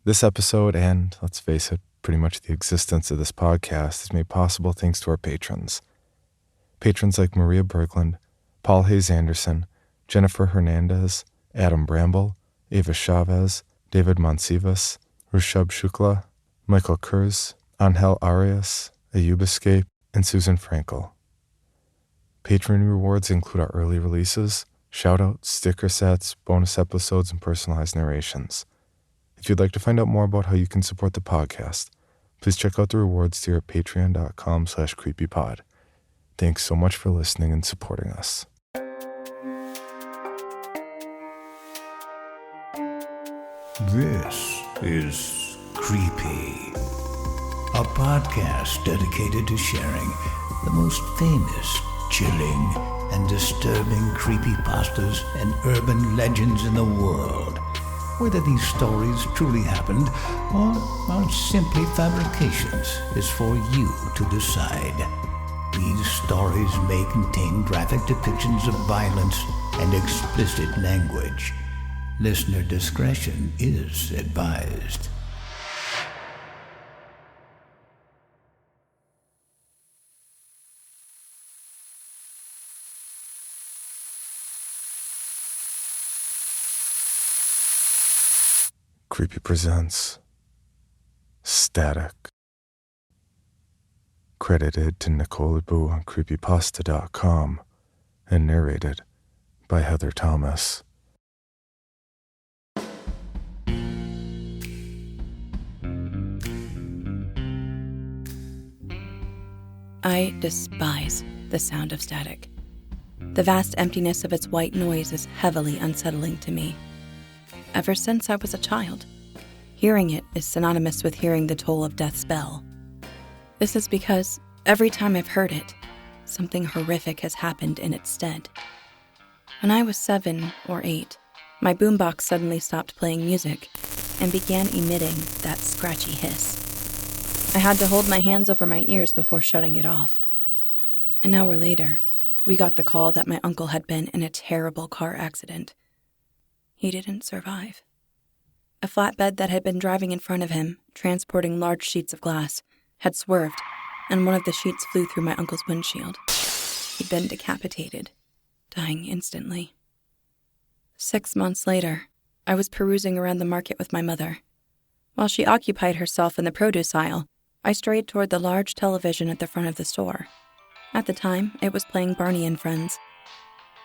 This episode, and let's face it, pretty much the existence of this podcast, is made possible thanks to our patrons. Patrons like Maria Berglund, Paul Hayes Anderson, Jennifer Hernandez, Adam Bramble, Ava Chavez, David Monsivas, Rushab Shukla, Michael Kurz, Angel Arias, Ayub Escape, and Susan Frankel. Patron rewards include our early releases, shoutouts, sticker sets, bonus episodes, and personalized narrations. If you'd like to find out more about how you can support the podcast, please check out the rewards tier at patreon.com/creepypod. Thanks so much for listening and supporting us. This is Creepy, a podcast dedicated to sharing the most famous, chilling, and disturbing creepypastas and urban legends in the world. Whether these stories truly happened or are simply fabrications is for you to decide. These stories may contain graphic depictions of violence and explicit language. Listener discretion is advised. Creepy presents Static. Credited to Nykolliboo on creepypasta.com and narrated by Heather Thomas. I despise the sound of static. The vast emptiness of its white noise is heavily unsettling to me. Ever since I was a child, hearing it is synonymous with hearing the toll of death's bell. This is because every time I've heard it, something horrific has happened in its stead. When I was 7 or 8, my boombox suddenly stopped playing music and began emitting that scratchy hiss. I had to hold my hands over my ears before shutting it off. An hour later, we got the call that my uncle had been in a terrible car accident. He didn't survive. A flatbed that had been driving in front of him, transporting large sheets of glass, had swerved, and one of the sheets flew through my uncle's windshield. He'd been decapitated, dying instantly. 6 months later, I was perusing around the market with my mother. While she occupied herself in the produce aisle, I strayed toward the large television at the front of the store. At the time, it was playing Barney and Friends.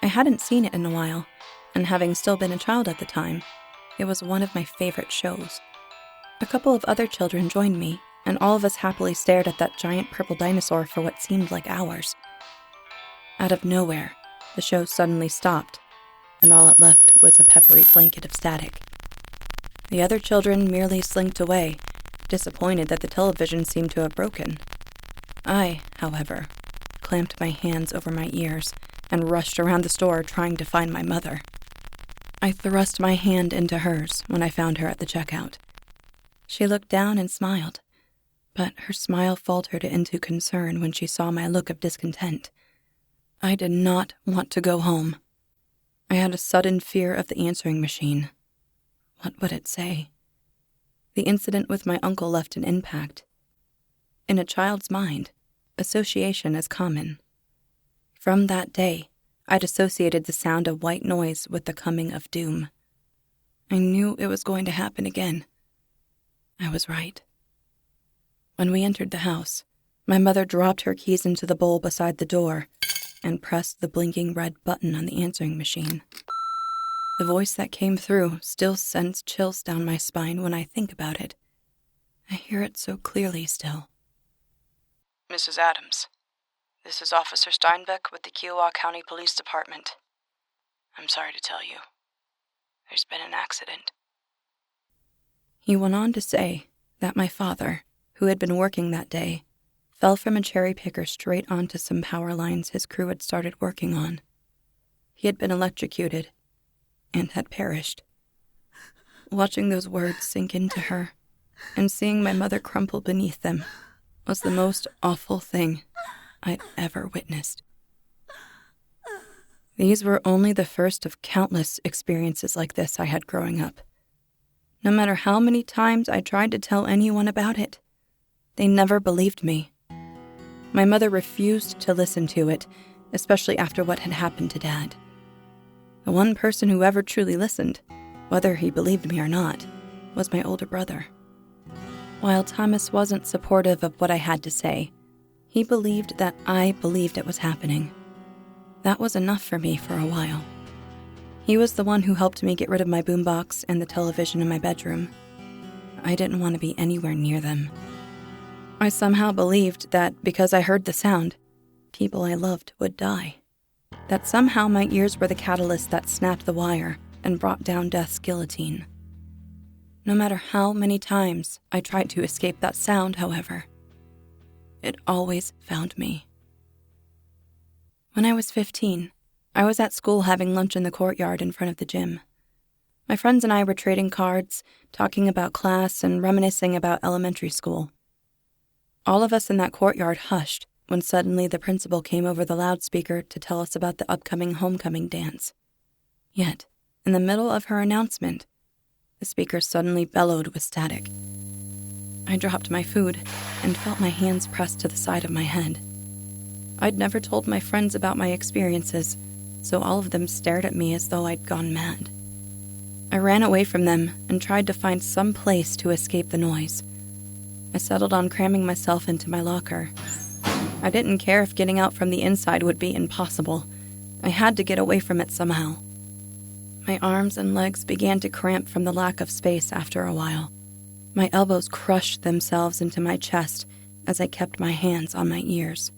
I hadn't seen it in a while, and having still been a child at the time, it was one of my favorite shows. A couple of other children joined me, and all of us happily stared at that giant purple dinosaur for what seemed like hours. Out of nowhere, the show suddenly stopped, and all it left was a peppery blanket of static. The other children merely slinked away, disappointed that the television seemed to have broken. I, however, clamped my hands over my ears and rushed around the store trying to find my mother. I thrust my hand into hers when I found her at the checkout. She looked down and smiled, but her smile faltered into concern when she saw my look of discontent. I did not want to go home. I had a sudden fear of the answering machine. What would it say? The incident with my uncle left an impact. In a child's mind, association is common. From that day, I'd associated the sound of white noise with the coming of doom. I knew it was going to happen again. I was right. When we entered the house, my mother dropped her keys into the bowl beside the door and pressed the blinking red button on the answering machine. The voice that came through still sends chills down my spine when I think about it. I hear it so clearly still. Mrs. Adams, this is Officer Steinbeck with the Kiowa County Police Department. I'm sorry to tell you, there's been an accident. He went on to say that my father, who had been working that day, fell from a cherry picker straight onto some power lines his crew had started working on. He had been electrocuted and had perished. Watching those words sink into her and seeing my mother crumple beneath them was the most awful thing I'd ever witnessed. These were only the first of countless experiences like this I had growing up. No matter how many times I tried to tell anyone about it, they never believed me. My mother refused to listen to it, especially after what had happened to Dad. The one person who ever truly listened, whether he believed me or not, was my older brother. While Thomas wasn't supportive of what I had to say, he believed that I believed it was happening. That was enough for me for a while. He was the one who helped me get rid of my boombox and the television in my bedroom. I didn't want to be anywhere near them. I somehow believed that because I heard the sound, people I loved would die. That somehow my ears were the catalyst that snapped the wire and brought down death's guillotine. No matter how many times I tried to escape that sound, however, it always found me. When I was 15, I was at school having lunch in the courtyard in front of the gym. My friends and I were trading cards, talking about class, and reminiscing about elementary school. All of us in that courtyard hushed when suddenly the principal came over the loudspeaker to tell us about the upcoming homecoming dance. Yet, in the middle of her announcement, the speaker suddenly bellowed with static. I dropped my food and felt my hands pressed to the side of my head. I'd never told my friends about my experiences, so all of them stared at me as though I'd gone mad. I ran away from them and tried to find some place to escape the noise. I settled on cramming myself into my locker. I didn't care if getting out from the inside would be impossible. I had to get away from it somehow. My arms and legs began to cramp from the lack of space after a while. My elbows crushed themselves into my chest as I kept my hands on my ears.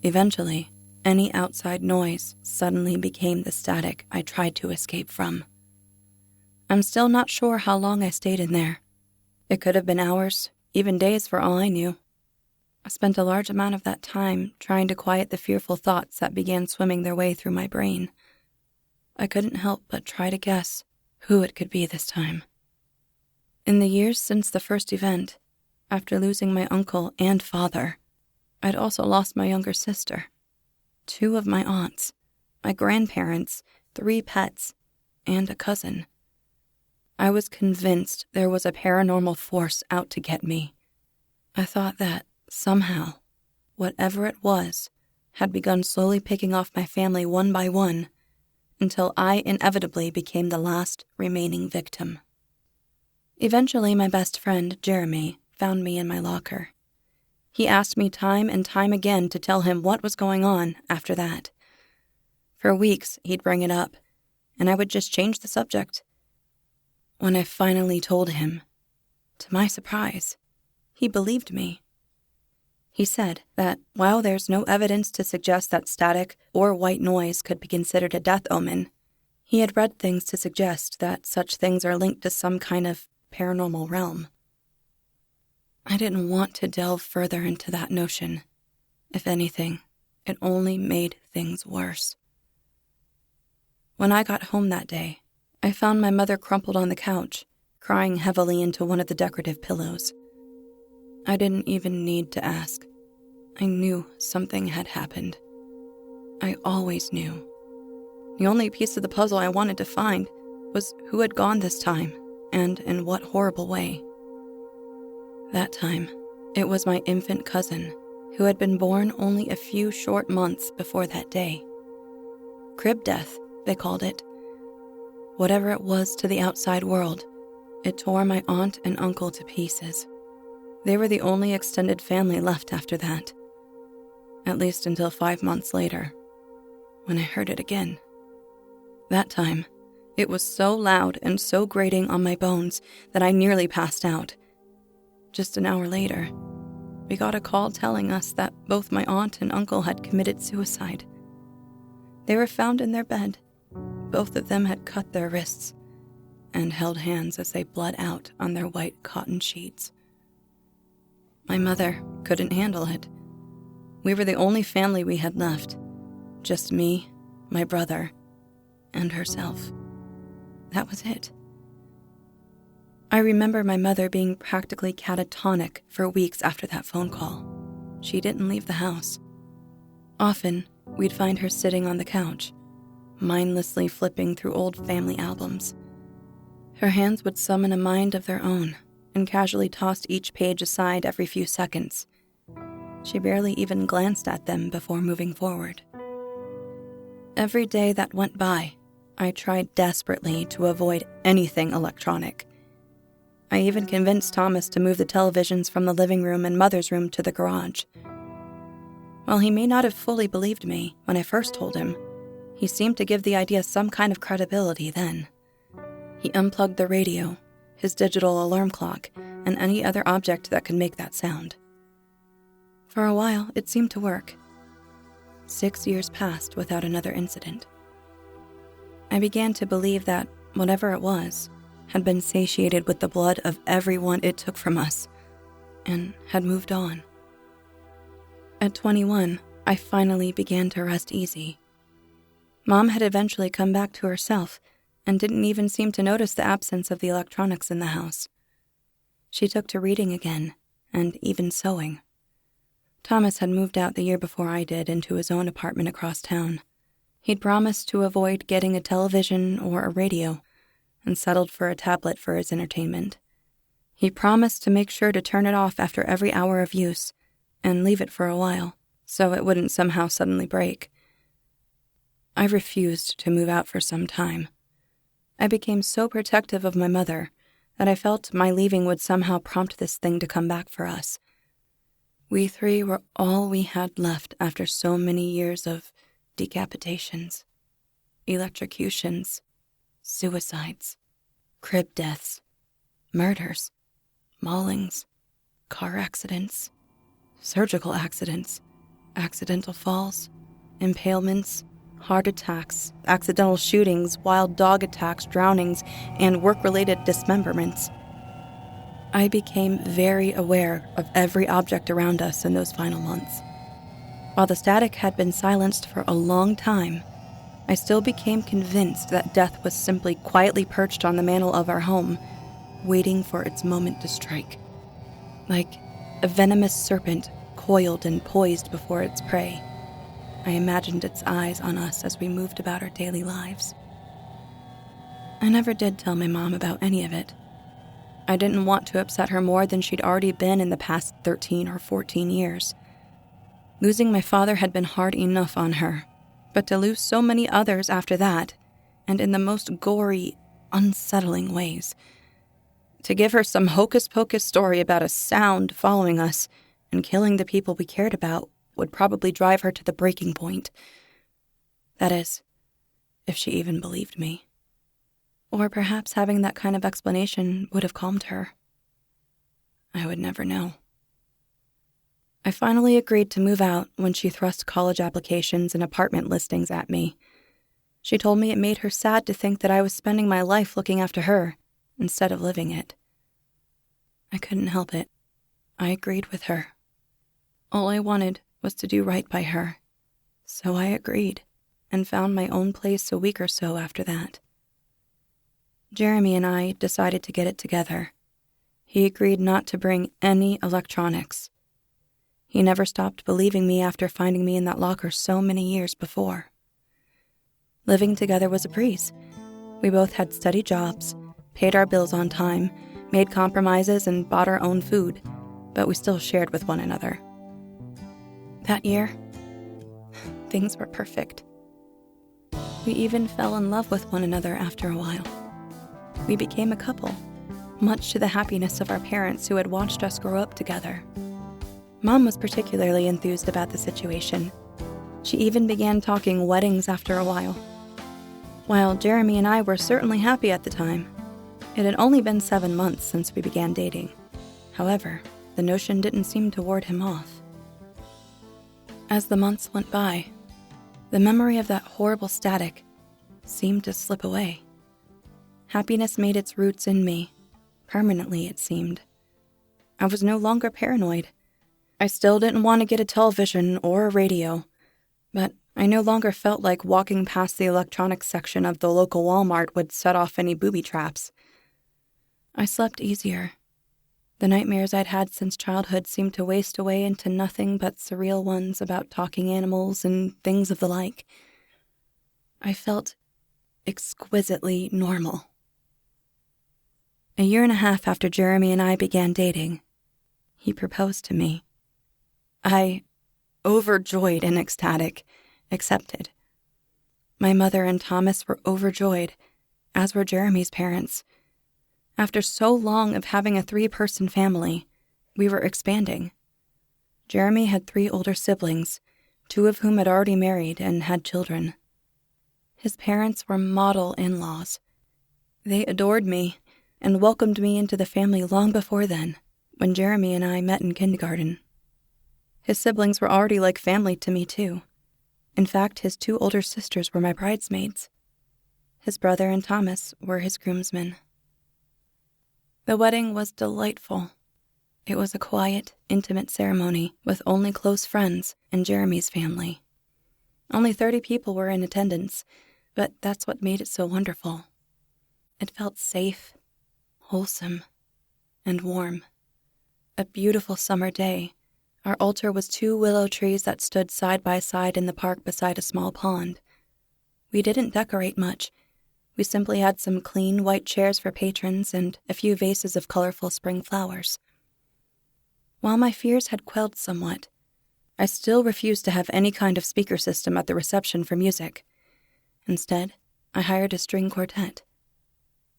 Eventually, any outside noise suddenly became the static I tried to escape from. I'm still not sure how long I stayed in there. It could have been hours, even days for all I knew. I spent a large amount of that time trying to quiet the fearful thoughts that began swimming their way through my brain. I couldn't help but try to guess who it could be this time. In the years since the first event, after losing my uncle and father, I'd also lost my younger sister, 2 of my aunts, my grandparents, 3 pets, and a cousin. I was convinced there was a paranormal force out to get me. I thought that, somehow, whatever it was, had begun slowly picking off my family one by one, until I inevitably became the last remaining victim. Eventually, my best friend, Jeremy, found me in my locker. He asked me time and time again to tell him what was going on after that. For weeks, he'd bring it up, and I would just change the subject. When I finally told him, to my surprise, he believed me. He said that while there's no evidence to suggest that static or white noise could be considered a death omen, he had read things to suggest that such things are linked to some kind of paranormal realm. I didn't want to delve further into that notion. If anything, it only made things worse. When I got home that day, I found my mother crumpled on the couch, crying heavily into one of the decorative pillows. I didn't even need to ask. I knew something had happened. I always knew. The only piece of the puzzle I wanted to find was who had gone this time, and in what horrible way. That time, it was my infant cousin, who had been born only a few short months before that day. Crib death, they called it. Whatever it was to the outside world, it tore my aunt and uncle to pieces. They were the only extended family left after that. At least until 5 months later, when I heard it again. That time, it was so loud and so grating on my bones that I nearly passed out. Just an hour later, we got a call telling us that both my aunt and uncle had committed suicide. They were found in their bed. Both of them had cut their wrists and held hands as they bled out on their white cotton sheets. My mother couldn't handle it. We were the only family we had left. Just me, my brother, and herself. That was it. I remember my mother being practically catatonic for weeks after that phone call. She didn't leave the house. Often, we'd find her sitting on the couch, mindlessly flipping through old family albums. Her hands would summon a mind of their own and casually tossed each page aside every few seconds. She barely even glanced at them before moving forward. Every day that went by, I tried desperately to avoid anything electronic. I even convinced Thomas to move the televisions from the living room and Mother's room to the garage. While he may not have fully believed me when I first told him, he seemed to give the idea some kind of credibility then. He unplugged the radio, his digital alarm clock, and any other object that could make that sound. For a while, it seemed to work. 6 years passed without another incident. I began to believe that whatever it was had been satiated with the blood of everyone it took from us, and had moved on. At 21, I finally began to rest easy. Mom had eventually come back to herself and didn't even seem to notice the absence of the electronics in the house. She took to reading again, and even sewing. Thomas had moved out the year before I did into his own apartment across town. He'd promised to avoid getting a television or a radio, and settled for a tablet for his entertainment. He promised to make sure to turn it off after every hour of use, and leave it for a while, so it wouldn't somehow suddenly break. I refused to move out for some time. I became so protective of my mother that I felt my leaving would somehow prompt this thing to come back for us. We three were all we had left after so many years of decapitations, electrocutions, suicides, crib deaths, murders, maulings, car accidents, surgical accidents, accidental falls, impalements, heart attacks, accidental shootings, wild dog attacks, drownings, and work-related dismemberments. I became very aware of every object around us in those final months. While the static had been silenced for a long time, I still became convinced that death was simply quietly perched on the mantle of our home, waiting for its moment to strike. Like a venomous serpent coiled and poised before its prey, I imagined its eyes on us as we moved about our daily lives. I never did tell my mom about any of it. I didn't want to upset her more than she'd already been in the past 13 or 14 years. Losing my father had been hard enough on her, but to lose so many others after that, and in the most gory, unsettling ways. To give her some hocus-pocus story about a sound following us and killing the people we cared about would probably drive her to the breaking point. That is, if she even believed me. Or perhaps having that kind of explanation would have calmed her. I would never know. I finally agreed to move out when she thrust college applications and apartment listings at me. She told me it made her sad to think that I was spending my life looking after her instead of living it. I couldn't help it. I agreed with her. All I wanted was to do right by her, so I agreed and found my own place a week or so after that. Jeremy and I decided to get it together. He agreed not to bring any electronics. He never stopped believing me after finding me in that locker so many years before. Living together was a breeze. We both had steady jobs, paid our bills on time, made compromises, and bought our own food, but we still shared with one another. That year, things were perfect. We even fell in love with one another after a while. We became a couple, much to the happiness of our parents who had watched us grow up together. Mom was particularly enthused about the situation. She even began talking weddings after a while. While Jeremy and I were certainly happy at the time, it had only been 7 months since we began dating. However, the notion didn't seem to ward him off. As the months went by, the memory of that horrible static seemed to slip away. Happiness made its roots in me, permanently it seemed. I was no longer paranoid. I still didn't want to get a television or a radio, but I no longer felt like walking past the electronics section of the local Walmart would set off any booby traps. I slept easier. The nightmares I'd had since childhood seemed to waste away into nothing but surreal ones about talking animals and things of the like. I felt exquisitely normal. A year and a half after Jeremy and I began dating, he proposed to me. I, overjoyed and ecstatic, accepted. My mother and Thomas were overjoyed, as were Jeremy's parents. After so long of having a 3-person family, we were expanding. Jeremy had 3 older siblings, 2 of whom had already married and had children. His parents were model in-laws. They adored me and welcomed me into the family long before then, when Jeremy and I met in kindergarten. His siblings were already like family to me, too. In fact, his 2 older sisters were my bridesmaids. His brother and Thomas were his groomsmen. The wedding was delightful. It was a quiet, intimate ceremony with only close friends and Jeremy's family. Only 30 people were in attendance, but that's what made it so wonderful. It felt safe, wholesome, and warm. A beautiful summer day. Our altar was 2 willow trees that stood side by side in the park beside a small pond. We didn't decorate much. We simply had some clean white chairs for patrons and a few vases of colorful spring flowers. While my fears had quelled somewhat, I still refused to have any kind of speaker system at the reception for music. Instead, I hired a string quartet.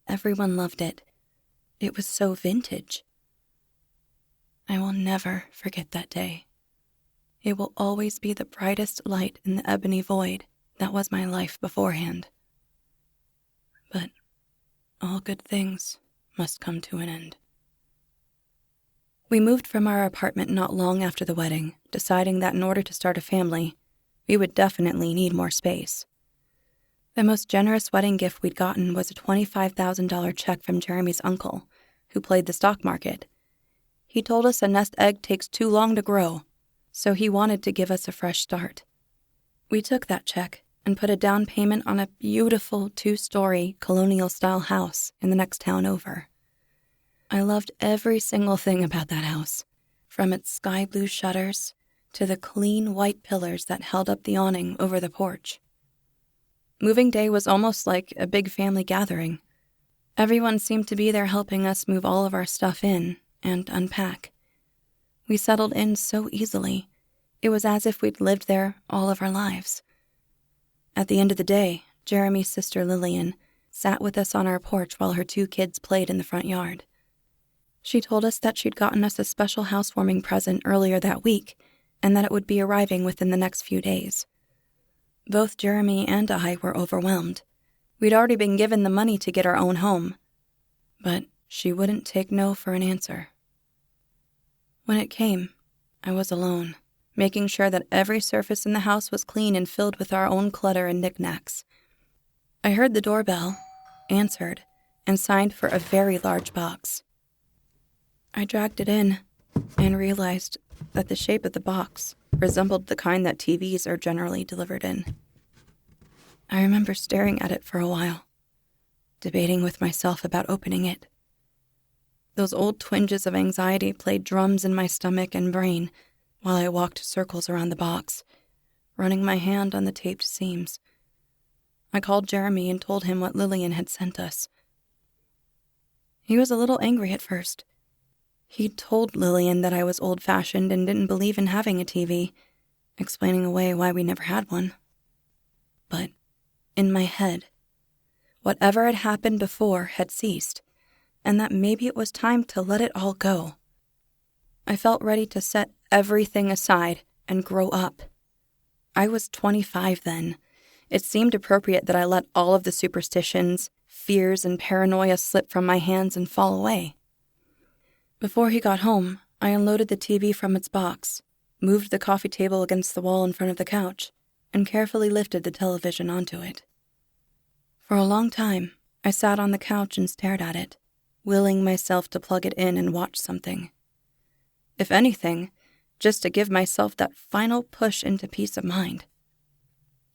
Everyone loved it. It was so vintage. I will never forget that day. It will always be the brightest light in the ebony void that was my life beforehand. But all good things must come to an end. We moved from our apartment not long after the wedding, deciding that in order to start a family, we would definitely need more space. The most generous wedding gift we'd gotten was a $25,000 check from Jeremy's uncle, who played the stock market. He told us a nest egg takes too long to grow, so he wanted to give us a fresh start. We took that check and put a down payment on a beautiful 2-story colonial-style house in the next town over. I loved every single thing about that house, from its sky blue shutters to the clean white pillars that held up the awning over the porch. Moving day was almost like a big family gathering. Everyone seemed to be there helping us move all of our stuff in and unpack. We settled in so easily. It was as if we'd lived there all of our lives. At the end of the day, Jeremy's sister Lillian sat with us on our porch while her 2 kids played in the front yard. She told us that she'd gotten us a special housewarming present earlier that week and that it would be arriving within the next few days. Both Jeremy and I were overwhelmed. We'd already been given the money to get our own home, but she wouldn't take no for an answer. When it came, I was alone, making sure that every surface in the house was clean and filled with our own clutter and knickknacks. I heard the doorbell, answered, and signed for a very large box. I dragged it in and realized that the shape of the box resembled the kind that TVs are generally delivered in. I remember staring at it for a while, debating with myself about opening it. Those old twinges of anxiety played drums in my stomach and brain while I walked circles around the box, running my hand on the taped seams. I called Jeremy and told him what Lillian had sent us. He was a little angry at first. He'd told Lillian that I was old-fashioned and didn't believe in having a TV, explaining away why we never had one. But in my head, whatever had happened before had ceased, and that maybe it was time to let it all go. I felt ready to set everything aside and grow up. I was 25 then. It seemed appropriate that I let all of the superstitions, fears, and paranoia slip from my hands and fall away. Before he got home, I unloaded the TV from its box, moved the coffee table against the wall in front of the couch, and carefully lifted the television onto it. For a long time, I sat on the couch and stared at it, willing myself to plug it in and watch something. If anything, just to give myself that final push into peace of mind.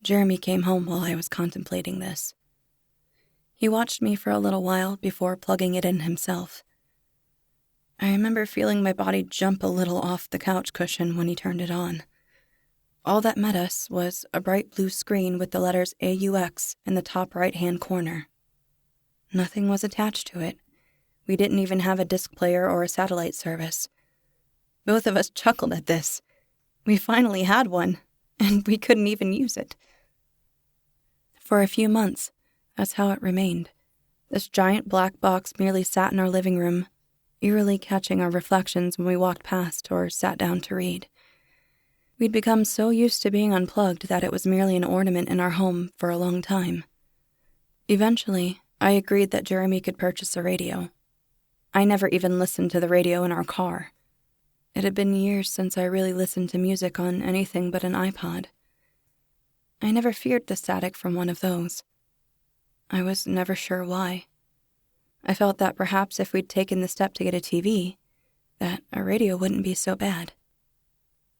Jeremy came home while I was contemplating this. He watched me for a little while before plugging it in himself. I remember feeling my body jump a little off the couch cushion when he turned it on. All that met us was a bright blue screen with the letters AUX in the top right-hand corner. Nothing was attached to it, We didn't even have a disc player or a satellite service. Both of us chuckled at this. We finally had one, and we couldn't even use it. For a few months, that's how it remained. This giant black box merely sat in our living room, eerily catching our reflections when we walked past or sat down to read. We'd become so used to being unplugged that it was merely an ornament in our home for a long time. Eventually, I agreed that Jeremy could purchase a radio. I never even listened to the radio in our car. It had been years since I really listened to music on anything but an iPod. I never feared the static from one of those. I was never sure why. I felt that perhaps if we'd taken the step to get a TV, that a radio wouldn't be so bad.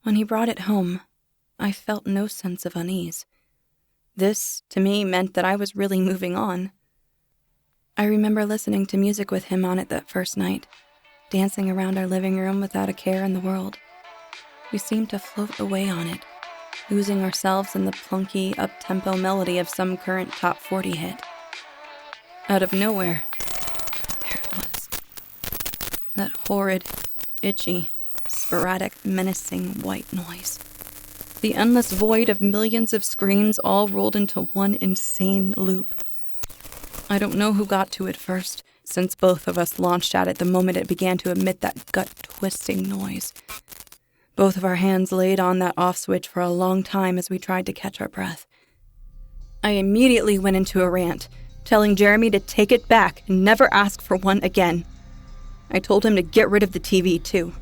When he brought it home, I felt no sense of unease. This, to me, meant that I was really moving on. I remember listening to music with him on it that first night, dancing around our living room without a care in the world. We seemed to float away on it, losing ourselves in the plunky, up-tempo melody of some current top 40 hit. Out of nowhere, there it was. That horrid, itchy, sporadic, menacing white noise. The endless void of millions of screams all rolled into one insane loop. I don't know who got to it first, since both of us launched at it the moment it began to emit that gut-twisting noise. Both of our hands laid on that off switch for a long time as we tried to catch our breath. I immediately went into a rant, telling Jeremy to take it back and never ask for one again. I told him to get rid of the TV, too.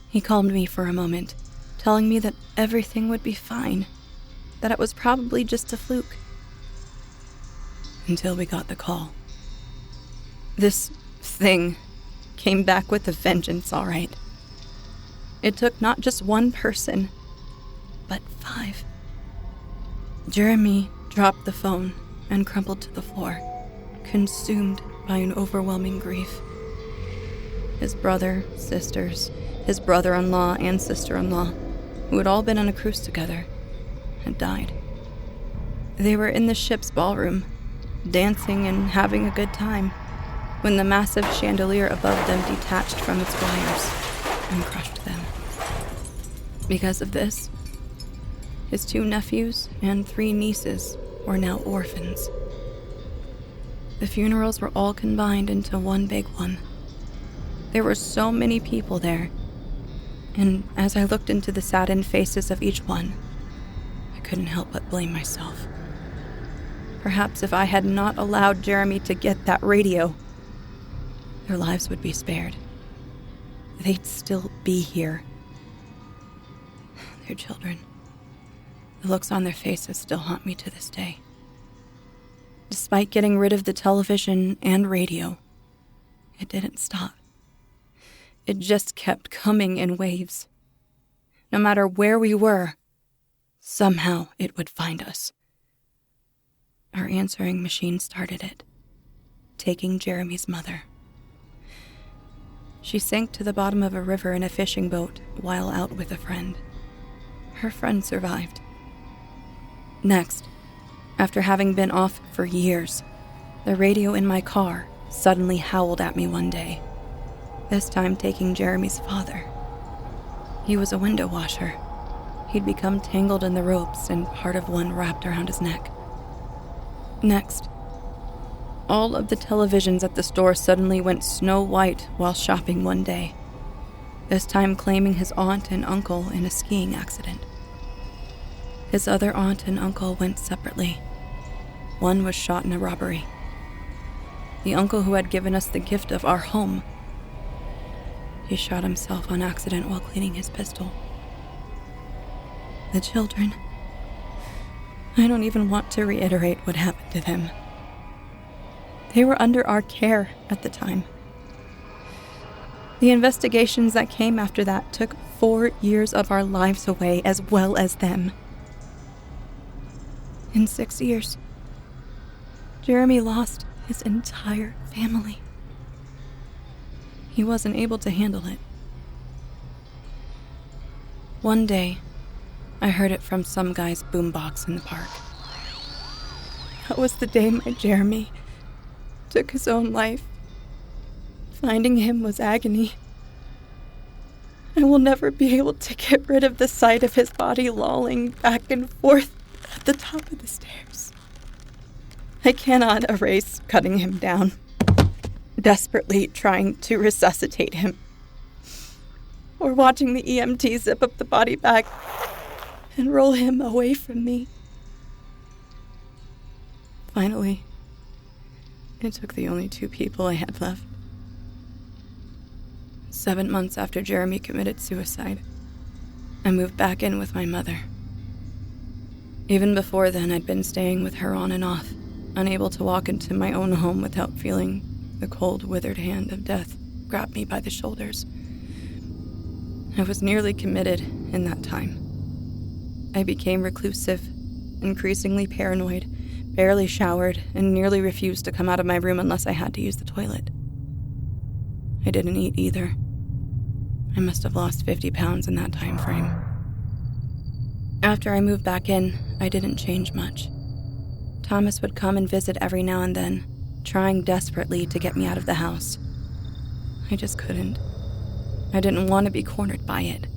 He calmed me for a moment, telling me that everything would be fine, that it was probably just a fluke. Until we got the call. This thing came back with a vengeance, all right. It took not just one person, but 5. Jeremy dropped the phone and crumpled to the floor, consumed by an overwhelming grief. His brother, sisters, his brother-in-law and sister-in-law, who had all been on a cruise together, had died. They were in the ship's ballroom, dancing and having a good time, when the massive chandelier above them detached from its wires and crushed them. Because of this, his 2 nephews and 3 nieces were now orphans. The funerals were all combined into one big one. There were so many people there, and as I looked into the saddened faces of each one, I couldn't help but blame myself. Perhaps if I had not allowed Jeremy to get that radio, their lives would be spared. They'd still be here. Their children. The looks on their faces still haunt me to this day. Despite getting rid of the television and radio, it didn't stop. It just kept coming in waves. No matter where we were, somehow it would find us. Our answering machine started it, taking Jeremy's mother. She sank to the bottom of a river in a fishing boat while out with a friend. Her friend survived. Next, after having been off for years, the radio in my car suddenly howled at me one day, this time taking Jeremy's father. He was a window washer. He'd become tangled in the ropes and part of one wrapped around his neck. Next, all of the televisions at the store suddenly went snow white while shopping one day, this time claiming his aunt and uncle in a skiing accident. His other aunt and uncle went separately. One was shot in a robbery. The uncle who had given us the gift of our home, he shot himself on accident while cleaning his pistol. The children, I don't even want to reiterate what happened to them. They were under our care at the time. The investigations that came after that took 4 years of our lives away as well as them. In 6 years, Jeremy lost his entire family. He wasn't able to handle it. One day, I heard it from some guy's boombox in the park. That was the day my Jeremy took his own life Finding him was agony. I will never be able to get rid of the sight of his body lolling back and forth at the top of the stairs. I cannot erase cutting him down, desperately trying to resuscitate him, or watching the EMT zip up the body bag and roll him away from me. Finally, it took the only 2 people I had left. 7 months after Jeremy committed suicide, I moved back in with my mother. Even before then, I'd been staying with her on and off, unable to walk into my own home without feeling the cold, withered hand of death grab me by the shoulders. I was nearly committed in that time. I became reclusive, increasingly paranoid, barely showered, and nearly refused to come out of my room unless I had to use the toilet. I didn't eat either. I must have lost 50 pounds in that time frame. After I moved back in, I didn't change much. Thomas would come and visit every now and then, trying desperately to get me out of the house. I just couldn't. I didn't want to be cornered by it.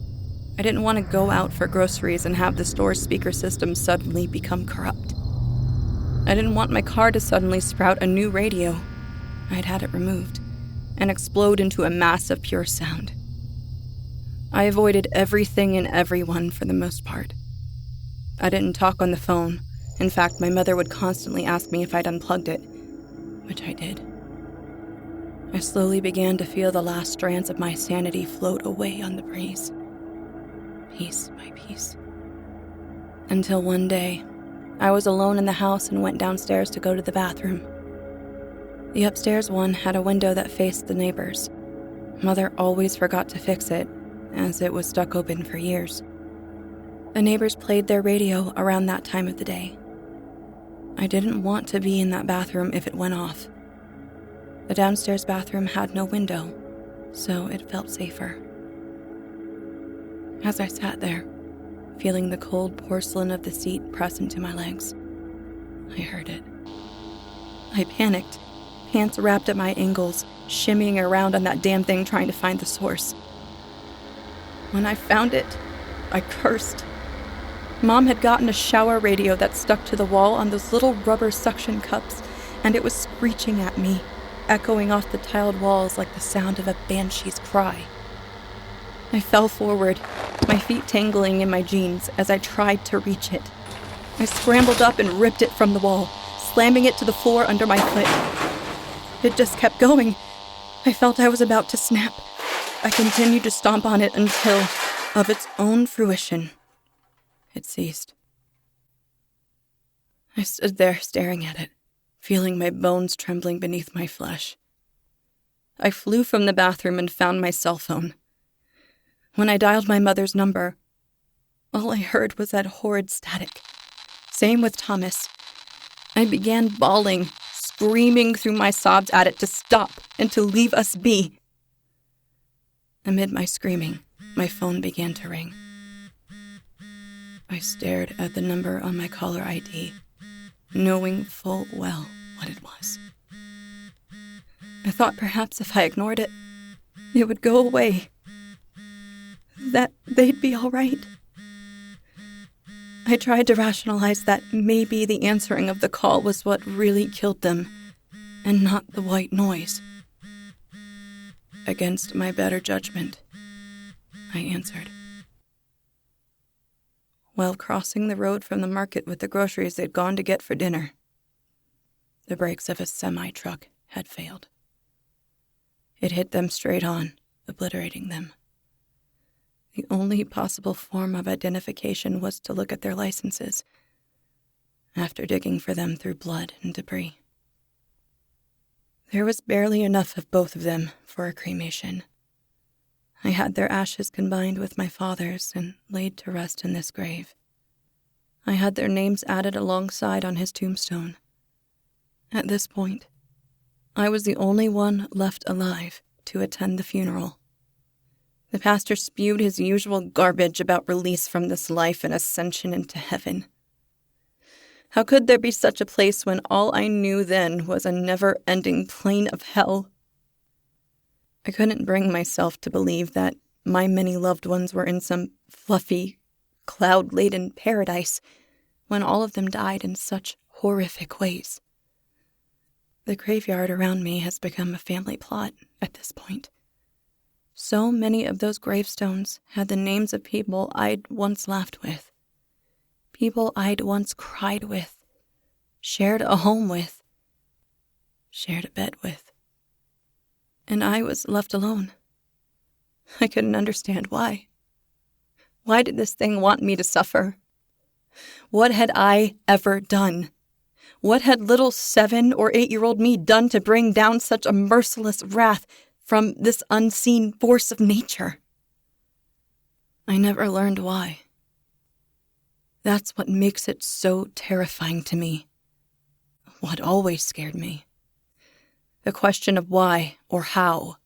I didn't want to go out for groceries and have the store's speaker system suddenly become corrupt. I didn't want my car to suddenly sprout a new radio. I'd had it removed and explode into a mass of pure sound. I avoided everything and everyone for the most part. I didn't talk on the phone. In fact, my mother would constantly ask me if I'd unplugged it, which I did. I slowly began to feel the last strands of my sanity float away on the breeze, piece by piece. Until one day, I was alone in the house and went downstairs to go to the bathroom. The upstairs one had a window that faced the neighbors. Mother always forgot to fix it, as it was stuck open for years. The neighbors played their radio around that time of the day. I didn't want to be in that bathroom if it went off. The downstairs bathroom had no window, so it felt safer. As I sat there, feeling the cold porcelain of the seat press into my legs, I heard it. I panicked, pants wrapped at my ankles, shimmying around on that damn thing trying to find the source. When I found it, I cursed. Mom had gotten a shower radio that stuck to the wall on those little rubber suction cups, and it was screeching at me, echoing off the tiled walls like the sound of a banshee's cry. I fell forward, my feet tangling in my jeans as I tried to reach it. I scrambled up and ripped it from the wall, slamming it to the floor under my foot. It just kept going. I felt I was about to snap. I continued to stomp on it until, of its own fruition, it ceased. I stood there staring at it, feeling my bones trembling beneath my flesh. I flew from the bathroom and found my cell phone. When I dialed my mother's number, all I heard was that horrid static. Same with Thomas. I began bawling, screaming through my sobs at it to stop and to leave us be. Amid my screaming, my phone began to ring. I stared at the number on my caller ID, knowing full well what it was. I thought perhaps if I ignored it, it would go away. That they'd be all right. I tried to rationalize that maybe the answering of the call was what really killed them, and not the white noise. Against my better judgment, I answered. While crossing the road from the market with the groceries they'd gone to get for dinner, the brakes of a semi-truck had failed. It hit them straight on, obliterating them. The only possible form of identification was to look at their licenses, after digging for them through blood and debris. There was barely enough of both of them for a cremation. I had their ashes combined with my father's and laid to rest in this grave. I had their names added alongside on his tombstone. At this point, I was the only one left alive to attend the funeral. The pastor spewed his usual garbage about release from this life and ascension into heaven. How could there be such a place when all I knew then was a never-ending plane of hell? I couldn't bring myself to believe that my many loved ones were in some fluffy, cloud-laden paradise when all of them died in such horrific ways. The graveyard around me has become a family plot at this point. So many of those gravestones had the names of people I'd once laughed with, people I'd once cried with, shared a home with, shared a bed with. And I was left alone. I couldn't understand why. Why did this thing want me to suffer? What had I ever done? What had little 7 or 8-year-old me done to bring down such a merciless wrath from this unseen force of nature? I never learned why. That's what makes it so terrifying to me. What always scared me. The question of why or how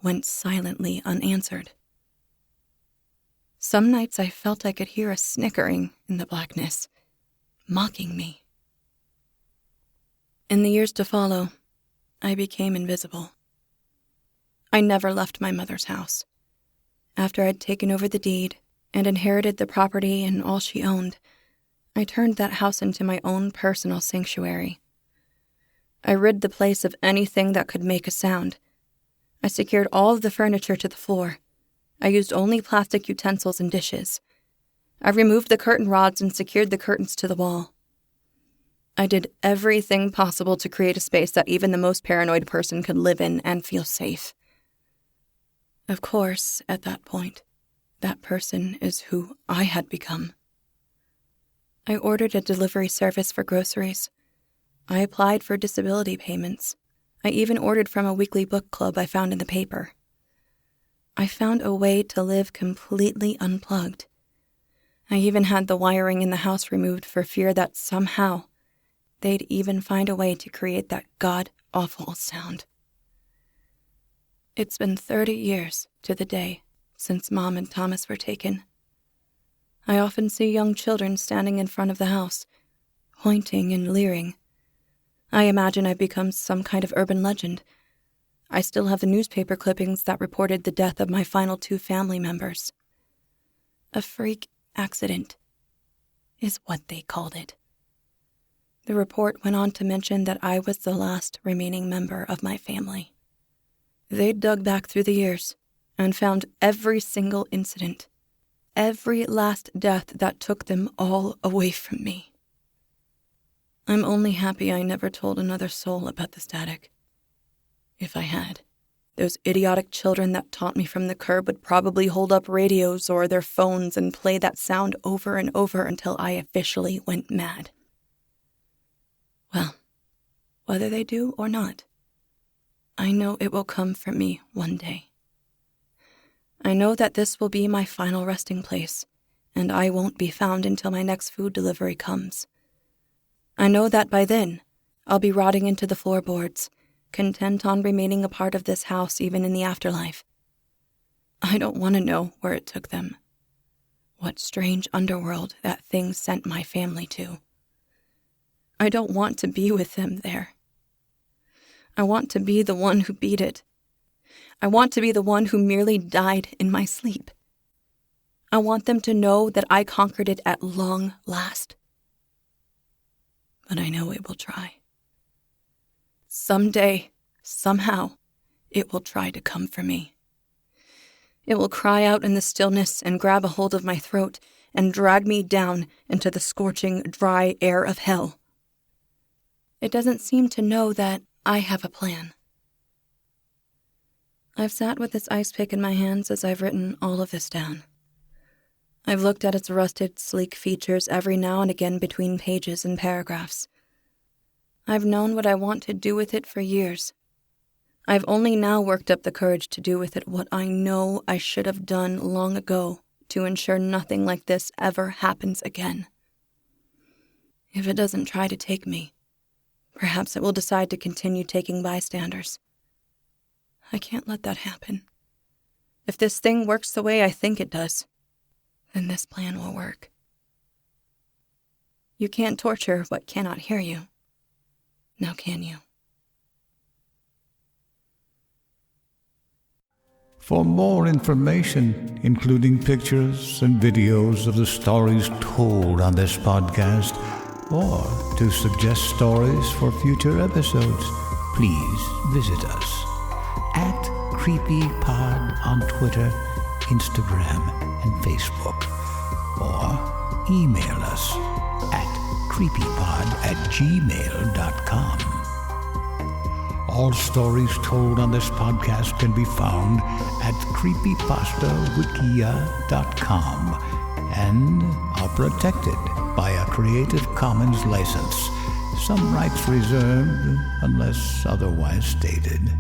went silently unanswered. Some nights I felt I could hear a snickering in the blackness, mocking me. In the years to follow, I became invisible. I never left my mother's house. After I'd taken over the deed and inherited the property and all she owned, I turned that house into my own personal sanctuary. I rid the place of anything that could make a sound. I secured all of the furniture to the floor. I used only plastic utensils and dishes. I removed the curtain rods and secured the curtains to the wall. I did everything possible to create a space that even the most paranoid person could live in and feel safe. Of course, at that point, that person is who I had become. I ordered a delivery service for groceries. I applied for disability payments. I even ordered from a weekly book club I found in the paper. I found a way to live completely unplugged. I even had the wiring in the house removed for fear that somehow they'd even find a way to create that god-awful sound. It's been 30 years to the day since Mom and Thomas were taken. I often see young children standing in front of the house, pointing and leering. I imagine I've become some kind of urban legend. I still have the newspaper clippings that reported the death of my final 2 family members. A freak accident is what they called it. The report went on to mention that I was the last remaining member of my family. They dug back through the years and found every single incident, every last death that took them all away from me. I'm only happy I never told another soul about the static. If I had, those idiotic children that taught me from the curb would probably hold up radios or their phones and play that sound over and over until I officially went mad. Well, whether they do or not, I know it will come for me one day. I know that this will be my final resting place, and I won't be found until my next food delivery comes. I know that by then, I'll be rotting into the floorboards, content on remaining a part of this house even in the afterlife. I don't want to know where it took them, what strange underworld that thing sent my family to. I don't want to be with them there. I want to be the one who beat it. I want to be the one who merely died in my sleep. I want them to know that I conquered it at long last. But I know it will try. Someday, somehow, it will try to come for me. It will cry out in the stillness and grab a hold of my throat and drag me down into the scorching, dry air of hell. It doesn't seem to know that I have a plan. I've sat with this ice pick in my hands as I've written all of this down. I've looked at its rusted, sleek features every now and again between pages and paragraphs. I've known what I want to do with it for years. I've only now worked up the courage to do with it what I know I should have done long ago to ensure nothing like this ever happens again. If it doesn't try to take me, perhaps it will decide to continue taking bystanders. I can't let that happen. If this thing works the way I think it does, then this plan will work. You can't torture what cannot hear you. Now can you? For more information, including pictures and videos of the stories told on this podcast, or to suggest stories for future episodes, please visit us at CreepyPod on Twitter, Instagram, and Facebook, or email us at creepypod@gmail.com. All stories told on this podcast can be found at creepypastawikia.com and are protected by a Creative Commons license. Some rights reserved unless otherwise stated.